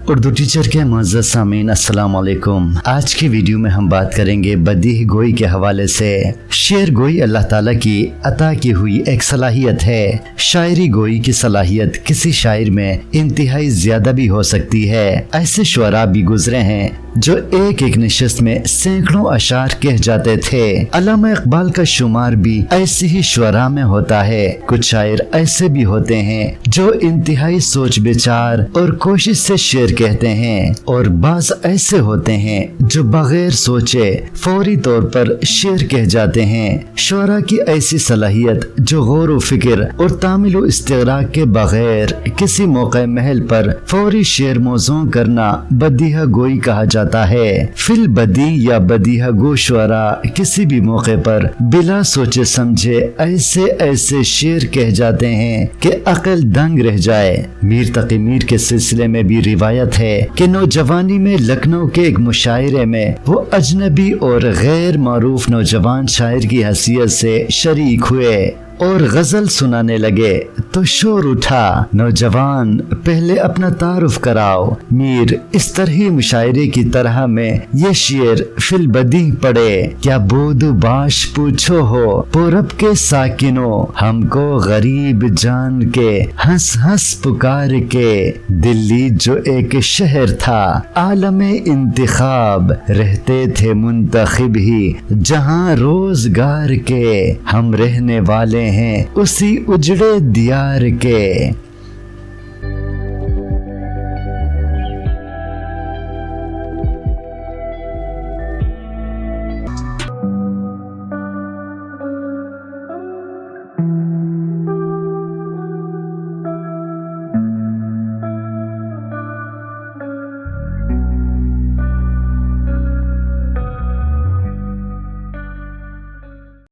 Urdu teacher के मुअज़्ज़ज़ सामीन अस्सलाम वालेकुम। आज की वीडियो में हम बात करेंगे बदीह गोई के हवाले से। शेर गोई अल्लाह ताला की अता की हुई एक सलाहियत है। शायरी गोई की सलाहियत किसी शायर में इंतहाई ज्यादा भी हो सकती है। ऐसे शुअरा भी गुजरे हैं जो एक एक नशिस्त में सैकड़ों अशार कह जाते थे। अल्लामा इकबाल का शुमार भी ऐसे ही शुअरा में होता है। कुछ शायर ऐसे भी होते हैं जो इंतहाई सोच विचार और कोशिश से शेर कहते हैं, और बाज ऐसे होते हैं जो बगैर सोचे फौरी तौर पर शेर कह जाते हैं। शुअरा की ऐसी सलाहियत जो गौर व फिक्र और तामिल व इस्तिग़राक़ के बगैर किसी मौके महल पर फौरी शेर मौज़ू करना बदीह गोई कहा जाता है। फिल बदी या बदीह गो शुअरा किसी भी मौके पर बिला सोचे समझे ऐसे ऐसे शेर कह जाते हैं कि अक्ल दंग रह जाए। मीर तकी मीर के सिलसिले में भी रिवायत है कि नौजवानी में लखनऊ के एक मुशायरे में वो अजनबी और गैर मारूफ नौजवान शायर की हैसियत से शरीक हुए और गजल सुनाने लगे तो शोर उठा, नौजवान पहले अपना तारुफ कराओ। मीर इस तरह मुशायरे की तरह में ये शेर फिल बदी पड़े, क्या बोदू बाश पूछो हो पूरब के साकिनो, हमको गरीब जान के हंस हंस पुकार के। दिल्ली जो एक शहर था आलमे इंतखाब, रहते थे मुंतखिब ही जहां रोजगार के। हम रहने वाले हैं उसी उजड़े दियार के,